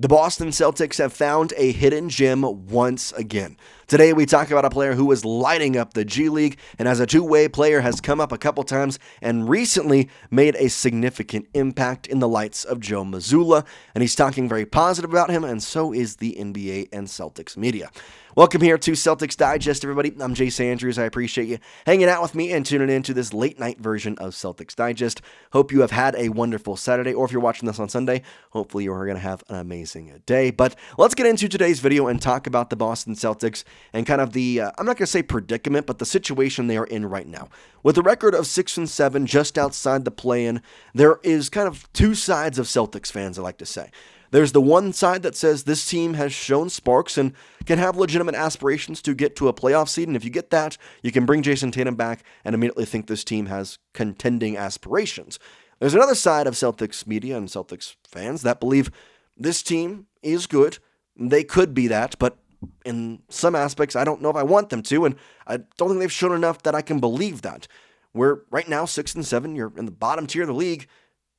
The Boston Celtics have found a hidden gem once again. Today we talk about a player who is lighting up the G League and as a two-way player has come up a couple times and recently made a significant impact in the lights of Joe Mazzulla, and he's talking very positive about him, and so is the NBA and Celtics media. Welcome here to Celtics Digest, everybody. I'm Jace Andrews. I appreciate you hanging out with me and tuning in to this late-night version of Celtics Digest. Hope you have had a wonderful Saturday, or if you're watching this on Sunday, hopefully you're going to have an amazing day. But let's get into today's video and talk about the Boston Celtics and kind of the, I'm not going to say predicament, but the situation they are in right now. With a record of 6-7, just outside the play-in, there is kind of two sides of Celtics fans, I like to say. There's the one side that says this team has shown sparks and can have legitimate aspirations to get to a playoff seed, and if you get that, you can bring Jayson Tatum back and immediately think this team has contending aspirations. There's another side of Celtics media and Celtics fans that believe this team is good. They could be that, but in some aspects, I don't know if I want them to, and I don't think they've shown enough that I can believe that. We're right now 6-7, you're in the bottom tier of the league.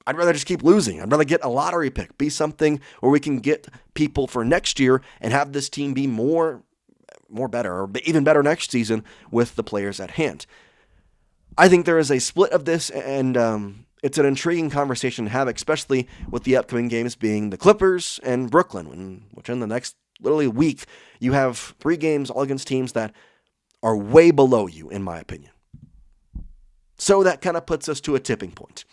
I'd rather just keep losing. I'd rather get a lottery pick, be something where we can get people for next year and have this team be more better, or even better next season with the players at hand. I think there is a split of this, and it's an intriguing conversation to have, especially with the upcoming games being the Clippers and Brooklyn, which in the next literally week, you have 3 games all against teams that are way below you, in my opinion. So that kind of puts us to a tipping point.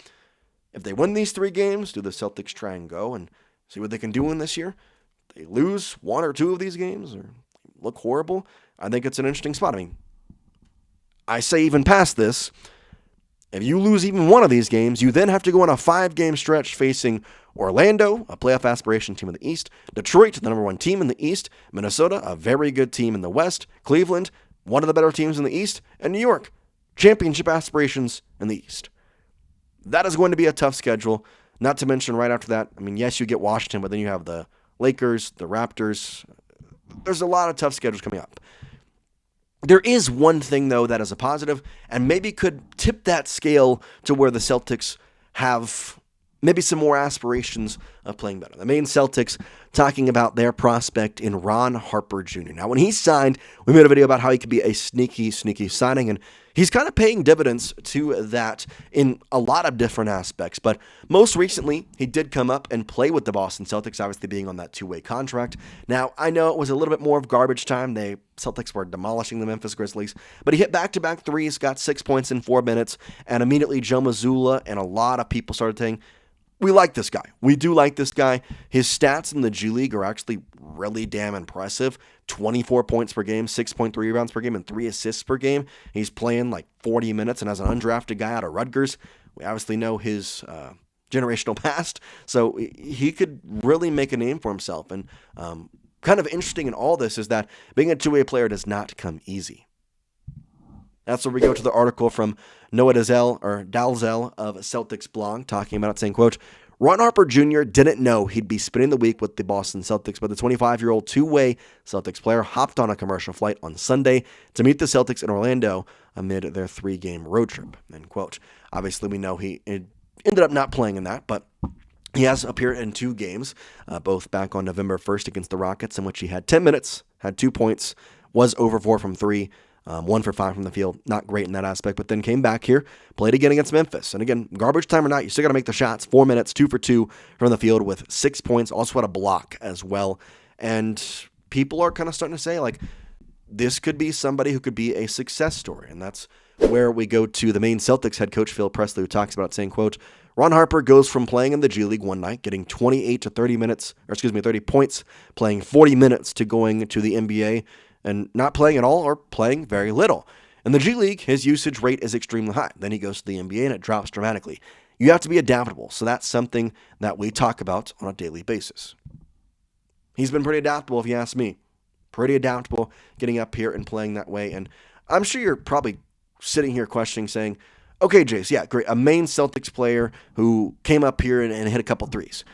If they win these 3 games, do the Celtics try and go and see what they can do in this year? They lose 1 or 2 of these games or look horrible, I think it's an interesting spot. I mean, I say even past this, if you lose even 1 of these games, you then have to go on a 5-game stretch facing Orlando, a playoff aspiration team in the East, Detroit, the number 1 team in the East, Minnesota, a very good team in the West, Cleveland, one of the better teams in the East, and New York, championship aspirations in the East. That is going to be a tough schedule, not to mention right after that, I mean, yes, you get Washington, but then you have the Lakers, the Raptors. There's a lot of tough schedules coming up. There is one thing, though, that is a positive and maybe could tip that scale to where the Celtics have maybe some more aspirations of playing better. The Maine Celtics talking about their prospect in Ron Harper Jr. Now, when he signed, we made a video about how he could be a sneaky signing, and he's kind of paying dividends to that in a lot of different aspects. But most recently, he did come up and play with the Boston Celtics, obviously being on that 2-way contract. Now, I know it was a little bit more of garbage time. The Celtics were demolishing the Memphis Grizzlies, but he hit back-to-back threes, got 6 points in 4 minutes, and immediately Joe Mazzulla and a lot of people started saying, we like this guy. We do like this guy. His stats in the G League are actually really damn impressive. 24 points per game, 6.3 rebounds per game, and 3 assists per game. He's playing like 40 minutes, and as an undrafted guy out of Rutgers, we obviously know his generational past, so he could really make a name for himself. And kind of interesting in all this is that being a two-way player does not come easy. That's where we go to the article from Noah Dalzell of Celtics blog talking about it, saying, quote, Ron Harper Jr. didn't know he'd be spending the week with the Boston Celtics, but the 25-year-old two-way Celtics player hopped on a commercial flight on Sunday to meet the Celtics in Orlando amid their 3-game road trip, end quote. Obviously, we know he ended up not playing in that, but he has appeared in 2 games, both back on November 1st against the Rockets, in which he had 10 minutes, had 2 points, was over 4 from 3, 1 for 5 from the field. Not great in that aspect, but then came back here, played again against Memphis. And again, garbage time or not, you still got to make the shots. 4 minutes, 2 for 2 from the field with 6 points. Also had a block as well. And people are kind of starting to say, like, this could be somebody who could be a success story. And that's where we go to the Maine Celtics head coach, Phil Presley, who talks about it, saying, quote, Ron Harper goes from playing in the G League one night, getting 30 points, playing 40 minutes to going to the NBA and not playing at all or playing very little. In the G League, his usage rate is extremely high. Then he goes to the NBA and it drops dramatically. You have to be adaptable, so that's something that we talk about on a daily basis. He's been pretty adaptable, if you ask me. Pretty adaptable getting up here and playing that way. And I'm sure you're probably sitting here questioning, saying, okay, Jace, yeah, great. A Maine Celtics player who came up here and hit a couple threes.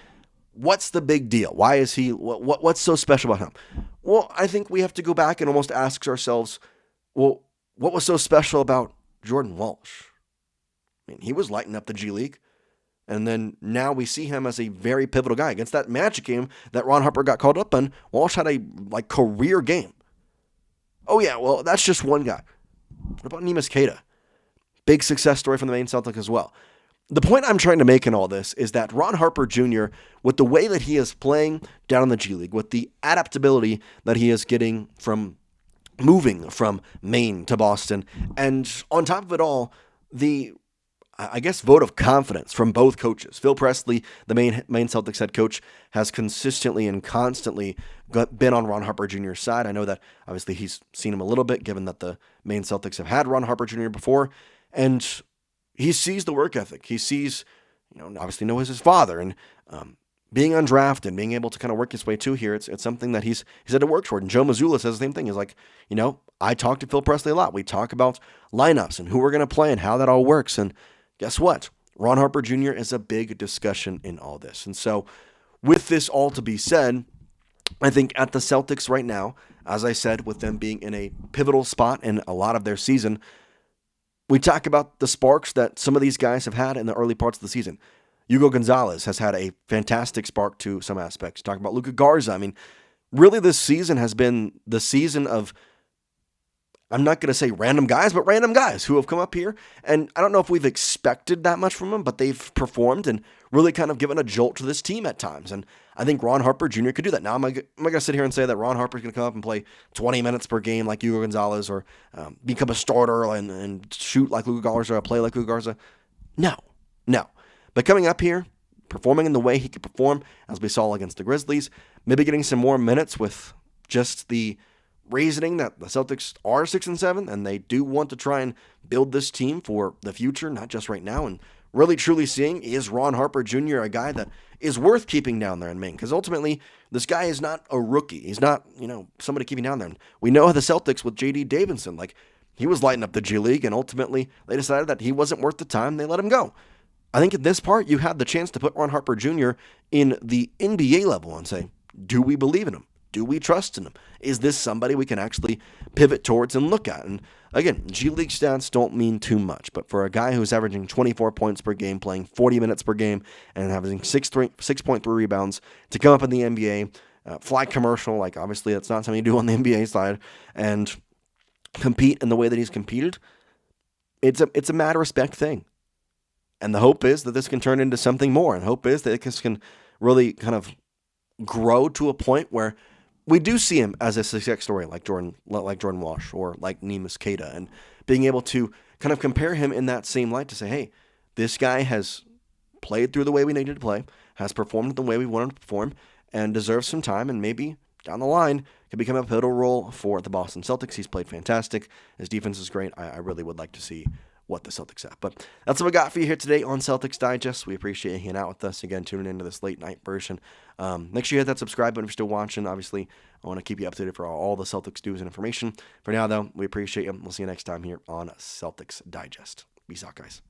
What's the big deal? Why is he, what's so special about him? Well, I think we have to go back and almost ask ourselves, well, what was so special about Jordan Walsh? I mean, he was lighting up the G League. And then now we see him as a very pivotal guy. Against that Magic game that Ron Harper got called up on, Walsh had a career game. Oh yeah, well, that's just one guy. What about Neemias Queta? Big success story from the Maine Celtics as well. The point I'm trying to make in all this is that Ron Harper Jr., with the way that he is playing down in the G League, with the adaptability that he is getting from moving from Maine to Boston, and on top of it all, the, I guess, vote of confidence from both coaches. Phil Pressley, the Maine Celtics head coach, has consistently and constantly been on Ron Harper Jr.'s side. I know that obviously he's seen him a little bit, given that the Maine Celtics have had Ron Harper Jr. before, and he sees the work ethic. He sees, obviously knows his father, and being undrafted, being able to kind of work his way to here, it's something that he's had to work toward. And Joe Mazzulla says the same thing. He's like, I talk to Phil Pressley a lot. We talk about lineups and who we're going to play and how that all works. And guess what? Ron Harper Jr. is a big discussion in all this. And so with this all to be said, I think at the Celtics right now, as I said, with them being in a pivotal spot in a lot of their season, we talk about the sparks that some of these guys have had in the early parts of the season. Hugo Gonzalez has had a fantastic spark to some aspects. Talk about Luka Garza. I mean, really this season has been the season of, I'm not going to say random guys, but random guys who have come up here. And I don't know if we've expected that much from them, but they've performed and really kind of given a jolt to this team at times. And I think Ron Harper Jr. could do that. Now, am I going to sit here and say that Ron Harper's going to come up and play 20 minutes per game like Hugo Gonzalez, or become a starter and shoot like Luka Garza or play like Luka Garza? No. But coming up here, performing in the way he could perform, as we saw against the Grizzlies, maybe getting some more minutes with just the reasoning that the Celtics are 6-7, and they do want to try and build this team for the future, not just right now, and really truly seeing, is Ron Harper Jr. a guy that is worth keeping down there in Maine? Because ultimately, this guy is not a rookie. He's not, somebody keeping down there. And we know how the Celtics with J.D. Davidson, he was lighting up the G League, and ultimately they decided that he wasn't worth the time. They let him go. I think at this part, you had the chance to put Ron Harper Jr. in the NBA level and say, do we believe in him? Do we trust in him? Is this somebody we can actually pivot towards and look at? And again, G League stats don't mean too much, but for a guy who's averaging 24 points per game, playing 40 minutes per game, and having 6.3 rebounds to come up in the NBA, fly commercial, obviously that's not something you do on the NBA side, and compete in the way that he's competed, it's a mad respect thing. And the hope is that this can turn into something more, and hope is that this can really kind of grow to a point where we do see him as a success story like Jordan Walsh or like Neemias Queta, and being able to kind of compare him in that same light to say, hey, this guy has played through the way we needed to play, has performed the way we wanted to perform, and deserves some time, and maybe down the line could become a pivotal role for the Boston Celtics. He's played fantastic. His defense is great. I really would like to see what the Celtics have. But that's what we got for you here today on Celtics Digest. We appreciate you hanging out with us. Again, tuning into this late night version. Make sure you hit that subscribe button if you're still watching. Obviously, I want to keep you updated for all the Celtics news and information. For now, though, we appreciate you. We'll see you next time here on Celtics Digest. Peace out, guys.